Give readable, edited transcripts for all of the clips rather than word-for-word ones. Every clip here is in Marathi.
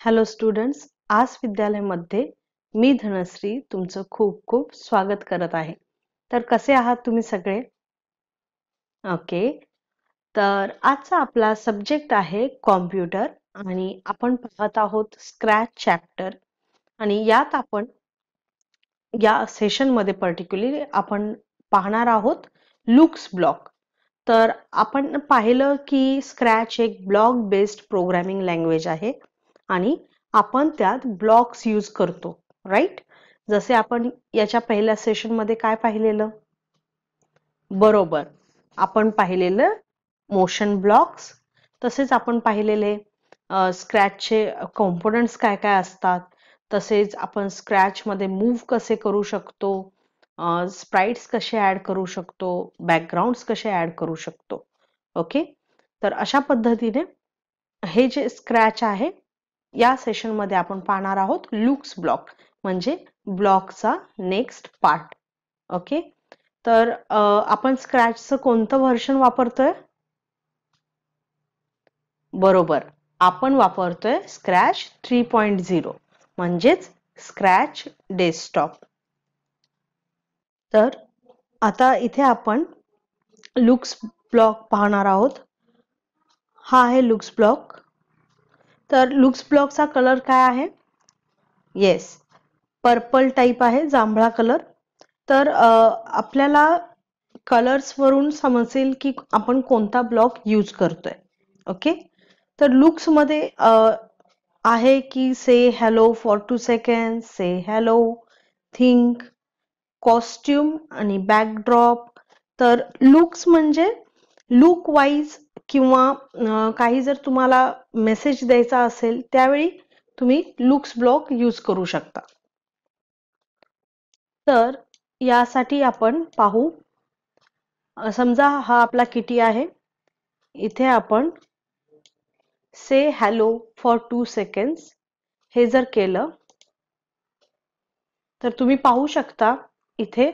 हॅलो स्टुडंट्स, आज विद्यालयामध्ये मी धनश्री तुमचं खूप खूप स्वागत करत आहे. तर कसे आहात तुम्ही सगळे? ओके. तर आजचा आपला सब्जेक्ट आहे कॉम्प्युटर आणि आपण पाहत आहोत स्क्रॅच चॅप्टर. आणि यात आपण या सेशन मध्ये पर्टिक्युलरली आपण पाहणार आहोत लुक्स ब्लॉक. तर आपण पाहिलं की स्क्रॅच एक ब्लॉक बेस्ड प्रोग्रामिंग लँग्वेज आहे आणि आपण त्यात ब्लॉक्स यूज करतो, राईट? जसे आपण याच्या पहिल्या सेशन मध्ये काय पाहिलेलं? बरोबर, आपण पाहिलेलं मोशन ब्लॉक्स. तसेच आपण पाहिलेले स्क्रॅचचे कॉम्पोनंट्स काय काय असतात. तसेच आपण स्क्रॅच मध्ये मूव्ह कसे करू शकतो, स्प्राइट्स कसे ऍड करू शकतो, बॅकग्राऊंड्स कसे ऍड करू शकतो. ओके. तर अशा पद्धतीने हे जे स्क्रॅच आहे या सेशन मध्ये आपण पाहणार आहोत लुक्स ब्लॉक म्हणजे ब्लॉकचा नेक्स्ट पार्ट. ओके. तर आपण स्क्रॅचचं कोणतं व्हर्जन वापरतोय? बरोबर, आपण वापरतोय स्क्रॅच 3.0 म्हणजेच स्क्रॅच डेस्कटॉप. तर आता इथे आपण लुक्स ब्लॉक पाहणार आहोत. हा आहे लुक्स ब्लॉक. तर लुक्स ब्लॉकचा कलर काय आहे? येस, पर्पल टाइप आहे, जांभळा कलर. तर आपल्याला कलर्स वरून समजेल की आपण कोणता ब्लॉक यूज करतोय. ओके. तर लुक्स मध्ये आहे की say hello for 2 second, say hello, think, costume आणि बॅकड्रॉप. तर लुक्स म्हणजे लुक वाईज किंवा काही जर तुम्हाला मेसेज द्यायचा असेल त्यावेळी तुम्ही लुक्स ब्लॉक यूज करू शकता. तर यासाठी आपण पाहू, समजा हा आपला किटी आहे. इथे आपण से हॅलो फॉर 2 सेकंड्स हे जर केलं तर तुम्ही पाहू शकता इथे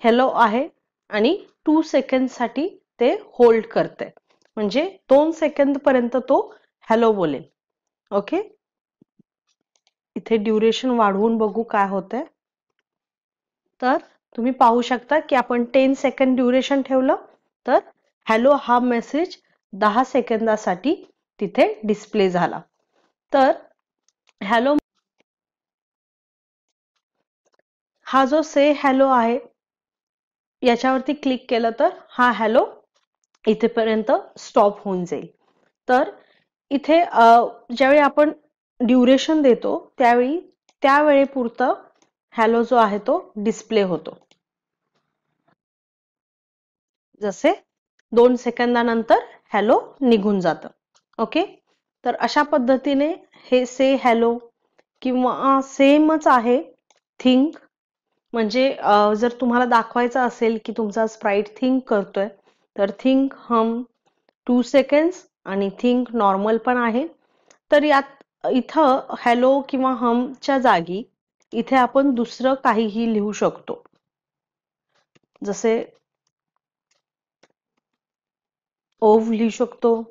हॅलो आहे आणि 2 सेकंड साठी ते होल्ड करते, म्हणजे 2 सेकंद पर्यंत तो हॅलो बोलेल. ओके. इथे ड्युरेशन वाढवून बघू काय होतंय. तर तुम्ही पाहू शकता की आपण 10 सेकंड ड्युरेशन ठेवलं तर हॅलो हा मेसेज 10 सेकंदासाठी तिथे डिस्प्ले झाला. तर हॅलो हा जो से हॅलो आहे याच्यावरती क्लिक केलं तर हा हॅलो इथेपर्यंत स्टॉप होऊन जाईल. तर इथे ज्यावेळी आपण ड्युरेशन देतो त्यावेळी त्यावेळेपुरतं हॅलो जो आहे तो डिस्प्ले होतो. जसे 2 सेकंदानंतर हॅलो निघून जातं. ओके. तर अशा पद्धतीने हे से हॅलो किंवा सेमच आहे थिंक. म्हणजे जर तुम्हाला दाखवायचं असेल की तुमचा स्प्राइट थिंक करतोय तर थिंक हम 2 सेकंड्स आणि थिंक नॉर्मल पण आहे. तर यात इथं हॅलो किंवा हमच्या जागी इथे आपण दुसरं काहीही लिहू शकतो. जसे ओव्ह लिहू शकतो.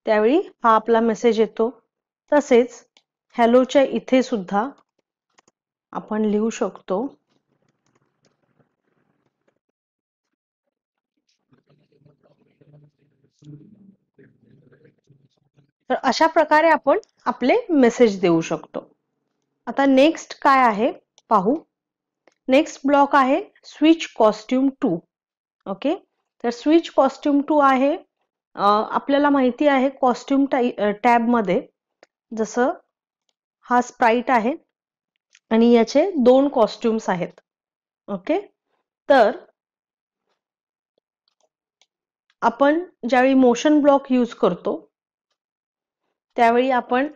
त्यावेळी हा आपला मेसेज येतो. तसेच हॅलोच्या इथे सुद्धा आपण लिहू शकतो तर अशा प्रकारे आपण आपले मेसेज देऊ शकतो. आता नेक्स्ट काय आहे पाहू. नेक्स्ट ब्लॉक आहे स्विच कॉस्ट्युम टू. ओके. तर स्विच कॉस्ट्युम टू आहे, आपल्याला माहिती आहे कॉस्ट्युम टॅब मध्ये जसं हा स्प्राइट आहे आणि याचे 2 कॉस्ट्युम्स आहेत. ओके. तर आपण ज्यावेळी मोशन ब्लॉक यूज करतो त्यावेळी आपण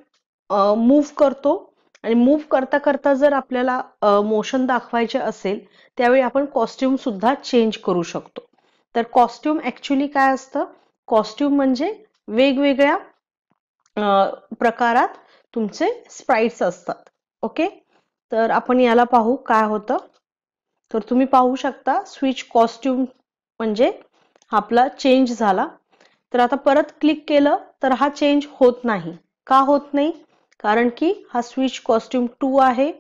मूव्ह करतो आणि मूव्ह करता करता जर आपल्याला मोशन दाखवायचे असेल त्यावेळी आपण कॉस्ट्युम सुद्धा चेंज करू शकतो. तर कॉस्ट्युम ऍक्च्युली काय असतं? कॉस्ट्युम म्हणजे वेगवेगळ्या प्रकारात तुमचे स्प्राइट्स असतात. ओके. तर आपण याला पाहू काय होतं. तर तुम्ही पाहू शकता स्विच कॉस्ट्युम म्हणजे आपला चेंज झाला. तर आता परत क्लिक केलं तर हा चेंज होत नाही. का होत नाही? कारण की हा स्विच कॉस्ट्युम 2 आहे.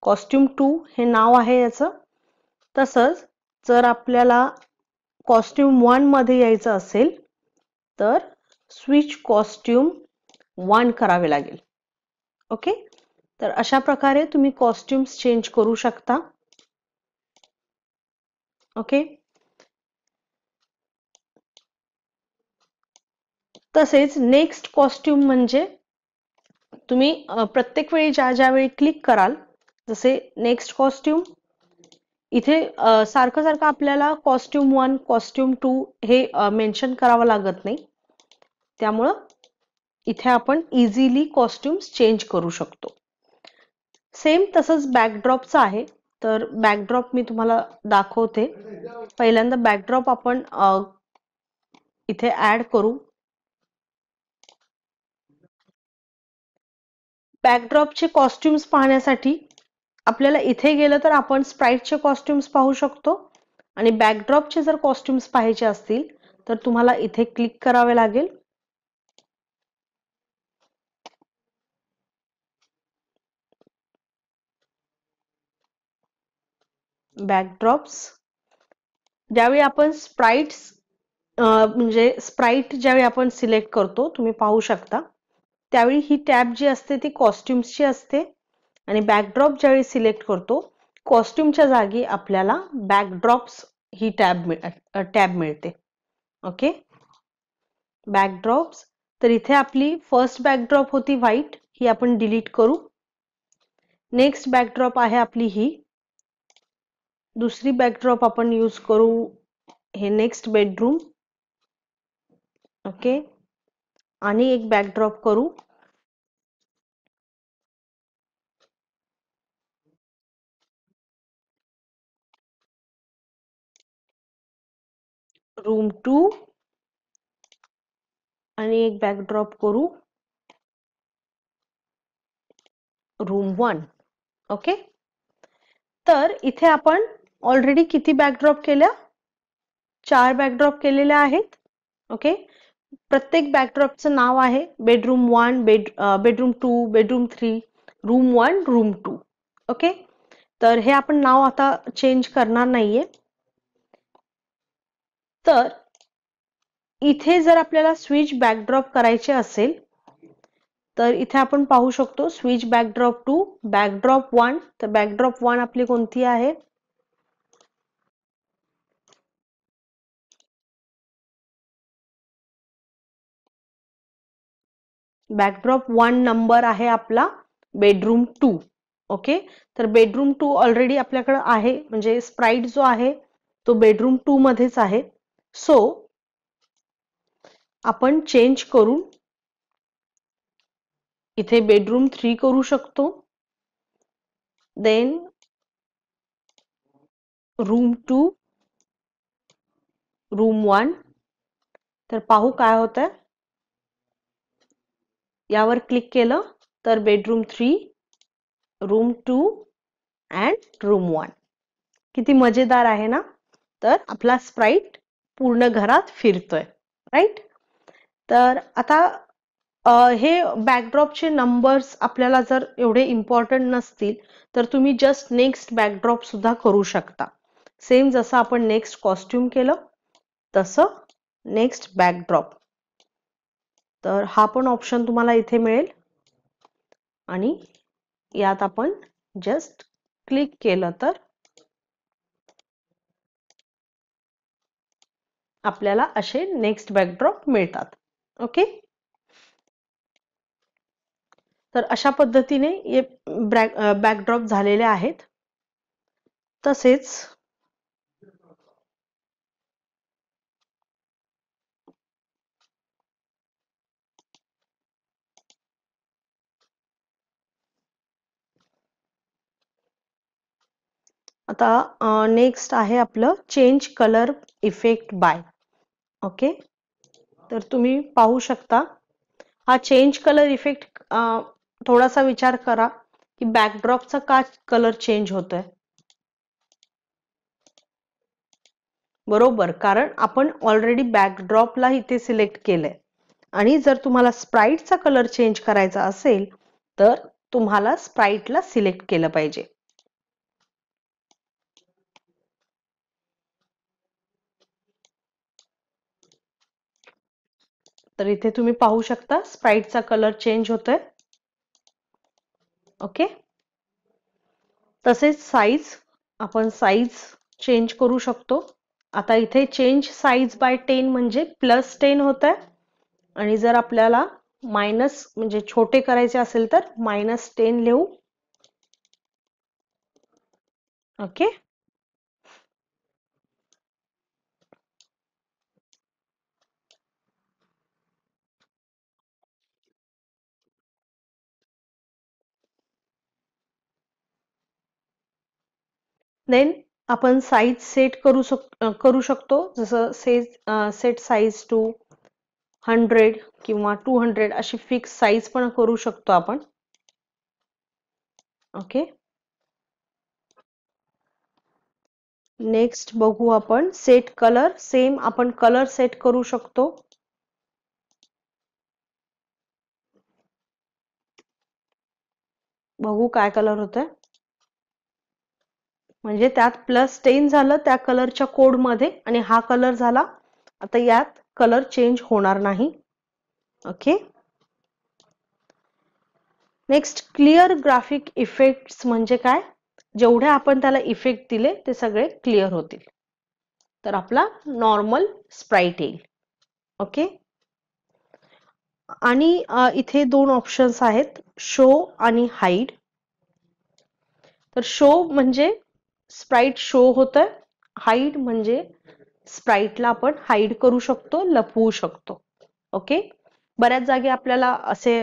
कॉस्ट्युम 2 हे नाव आहे याचं. तसंच जर आपल्याला कॉस्ट्युम 1 मध्ये यायचं असेल तर स्विच कॉस्ट्युम 1 करावे लागेल. ओके, तर अशा प्रकारे तुम्ही कॉस्ट्युम्स चेंज करू शकता. ओके, तसेच नेक्स्ट कॉस्ट्युम म्हणजे तुम्ही प्रत्येक वेळी ज्यावेळी क्लिक कराल, जसे नेक्स्ट कॉस्ट्युम इथे सारखं सारखं आपल्याला कॉस्ट्युम 1 कॉस्ट्युम 2 हे मेन्शन करावं लागत नाही. त्यामुळं इथे आपण इझिली कॉस्ट्युम्स चेंज करू शकतो. सेम तसंच बॅकड्रॉपचं आहे. तर बॅकड्रॉप मी तुम्हाला दाखवते. पहिल्यांदा बॅकड्रॉप आपण इथे ऍड करू. बॅकड्रॉपचे कॉस्ट्युम्स पाहण्यासाठी आपल्याला इथे गेलं तर आपण स्प्राइटचे कॉस्ट्युम्स पाहू शकतो आणि बॅकड्रॉपचे जर कॉस्ट्युम्स पाहायचे असतील तर तुम्हाला इथे क्लिक करावे लागेल. बॅकड्रॉप्स ज्यावेळी आपण म्हणजे स्प्राइट ज्यावेळी आपण सिलेक्ट करतो, तुम्ही पाहू शकता त्यावेळी ही टॅब जी असते ती कॉस्ट्युम्सची असते आणि बॅकड्रॉप ज्यावेळी सिलेक्ट करतो, कॉस्ट्युमच्या जागी आपल्याला बॅकड्रॉप्स ही टॅब मिळते. ओके, बॅकड्रॉप्स. तर इथे आपली फर्स्ट बॅकड्रॉप होती व्हाईट, ही आपण डिलीट करू. नेक्स्ट बॅकड्रॉप आहे आपली ही. दुसरी बॅकड्रॉप आपण यूज करू हे नेक्स्ट बेडरूम. ओके, आणि एक बॅकड्रॉप करू रूम 2 आणि एक बॅकड्रॉप करू रूम 1. ओके, तर इथे आपण ऑलरेडी किती बॅकड्रॉप केल्या? 4 बॅकड्रॉप केलेल्या आहेत. ओके, प्रत्येक बॅकड्रॉपचं नाव आहे bedroom 1, bedroom 2, bedroom 3, room 1, room 2. Okay, तर हे आपण नाव आता चेंज करणार नाहीये. तर इथे जर आपल्याला स्विच बॅकड्रॉप करायचे असेल तर इथे आपण पाहू शकतो स्विच बॅकड्रॉप 2, बॅकड्रॉप 1. तर बॅकड्रॉप 1 आपली कोणती आहे? बॅकड्रॉप 1 नंबर आहे आपला बेडरूम 2. ओके, तर बेडरूम 2 ऑलरेडी आपल्याकडे आहे, म्हणजे स्प्राइट जो आहे तो बेडरूम 2 मध्येच आहे. सो आपण चेंज करून इथे बेडरूम 3 करू शकतो. Then room 2, room 1. तर पाहू काय होतंय. यावर क्लिक केलं तर बेडरूम 3, रूम 2 अँड रूम 1. किती मजेदार आहे ना? तर आपला स्प्राइट पूर्ण घरात फिरतोय, राईट? तर आता हे बॅकड्रॉपचे नंबर्स आपल्याला जर एवढे इम्पॉर्टंट नसतील तर तुम्ही जस्ट नेक्स्ट बॅकड्रॉप सुद्धा करू शकता. सेम जसं आपण नेक्स्ट कॉस्ट्युम केलं तसं नेक्स्ट बॅकड्रॉप. तर हा पण ऑप्शन तुम्हाला इथे मिळेल आणि यात आपण जस्ट क्लिक केलं तर आपल्याला असे नेक्स्ट बॅकड्रॉप मिळतात. ओके, तर अशा पद्धतीने हे बॅकड्रॉप झालेले आहेत. तसेच आता नेक्स्ट आहे आपलं change colour effect bye. Okay, तर तुम्ही पाहू शकता हा चेंज कलर इफेक्ट. थोडासा विचार करा की बॅकड्रॉपचा का कलर चेंज होतोय. बरोबर, कारण आपण ऑलरेडी बॅकड्रॉपला इथे सिलेक्ट केलंय. आणि जर तुम्हाला स्प्राइटचा कलर चेंज करायचा असेल तर तुम्हाला स्प्राइटला सिलेक्ट केलं पाहिजे. तर इथे तुम्ही पाहू शकता स्प्राइटचा कलर चेंज होतोय. ओके. तसेच साईज, आपण साईज चेंज करू शकतो. आता इथे चेंज साईज बाय 10 म्हणजे +10 होत आहे. आणि जर आपल्याला मायनस म्हणजे छोटे करायचे असेल तर -10 लिहू. ओके. देन आपण साईज सेट करू शकतो. जसं सेट साईज टू 100 किंवा 200 अशी फिक्स साईज पण करू शकतो आपण. ओके. नेक्स्ट बघू आपण सेट कलर. सेम आपण कलर सेट करू शकतो. बघू काय कलर होतंय. म्हणजे त्यात +10 झालं त्या कलरच्या कोडमध्ये आणि हा कलर झाला. आता यात कलर चेंज होणार नाही. Okay. Next clear graphic effects म्हणजे काय? जेवढे आपण त्याला इफेक्ट दिले ते सगळे क्लिअर होतील. तर आपला नॉर्मल स्प्राइट येईल. ओके. आणि इथे 2 ऑप्शन्स आहेत, शो आणि हाईड. तर शो म्हणजे स्प्राइट शो होतंय. हाईड म्हणजे स्प्राइटला आपण हाईड करू शकतो, लपवू शकतो. ओके. बऱ्याच जागी आपल्याला असे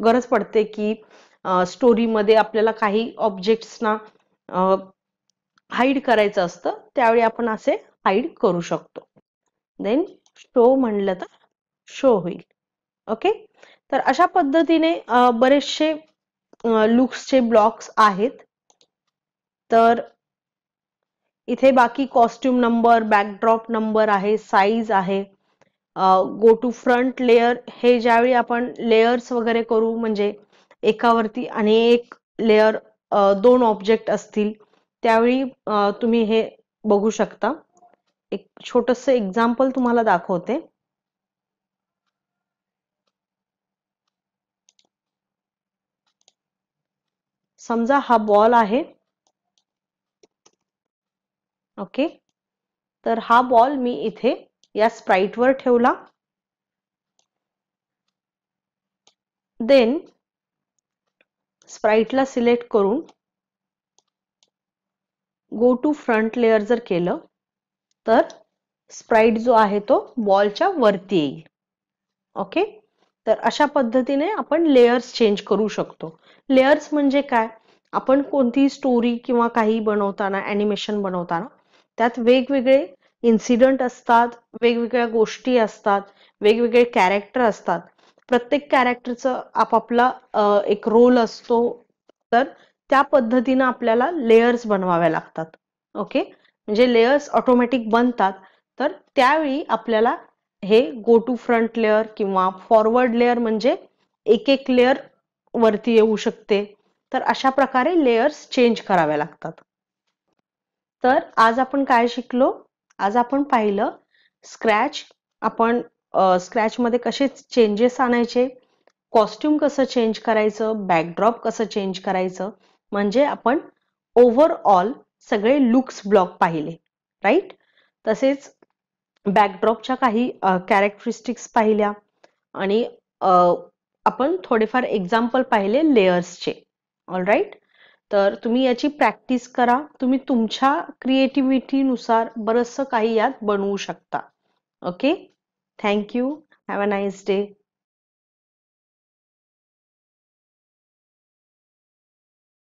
गरज पडते की स्टोरीमध्ये आपल्याला काही ऑब्जेक्ट्सना हाईड करायचं असतं, त्यावेळी आपण असे हाईड करू शकतो. देन शो म्हणलं तर शो होईल. ओके. तर अशा पद्धतीने बरेचसे लुक्सचे ब्लॉक्स आहेत. तर इथे बाकी कॉस्ट्युम नंबर, बॅकड्रॉप नंबर आहे, साईज आहे, गो टू फ्रंट लेअर. हे ज्यावेळी आपण लेयर्स वगैरे करू म्हणजे एकावरती अनेक लेअर 2 ऑब्जेक्ट असतील त्यावेळी तुम्ही हे बघू शकता. एक छोटंसं एक्झाम्पल तुम्हाला दाखवते. समजा हा बॉल आहे. ओके. तर हा बॉल मी इथे या स्प्राइटवर ठेवला. देन स्प्राइटला सिलेक्ट करून गो टू फ्रंट लेअर जर केलं तर स्प्राइट जो आहे तो बॉलच्या वरती येईल. ओके. तर अशा पद्धतीने आपण लेयर्स चेंज करू शकतो. लेयर्स म्हणजे काय? आपण कोणतीही स्टोरी किंवा काही बनवताना, ॲनिमेशन बनवताना त्यात वेगवेगळे इन्सिडंट असतात, वेगवेगळ्या गोष्टी असतात, वेगवेगळे कॅरेक्टर असतात. प्रत्येक कॅरेक्टरचं आपापला एक रोल असतो. तर त्या पद्धतीनं आपल्याला लेयर्स बनवाव्या लागतात. ओके. म्हणजे लेयर्स ऑटोमॅटिक बनतात. तर त्यावेळी आपल्याला हे गो टू फ्रंट लेअर किंवा फॉरवर्ड लेअर म्हणजे एक एक लेअर वरती येऊ शकते. तर अशा प्रकारे लेयर्स चेंज कराव्या लागतात. तर आज आपण काय शिकलो? आज आपण पाहिलं स्क्रॅच. आपण स्क्रॅचमध्ये कसे चेंजेस आणायचे, कॉस्ट्युम कसं चेंज करायचं, बॅकड्रॉप कसं चेंज करायचं, म्हणजे आपण ओव्हरऑल सगळे लुक्स ब्लॉक पाहिले. राईट. तसेच बॅकड्रॉपच्या काही कॅरेक्टरिस्टिक्स पाहिल्या आणि आपण थोडेफार एक्झाम्पल पाहिले लेयर्सचे. All right. तर तुम्ही याची प्रॅक्टिस करा. तुम्ही तुमच्या क्रिएटिव्हिटीनुसार बरंचसं काही यात बनवू शकता. Okay. Thank you. Have a nice day.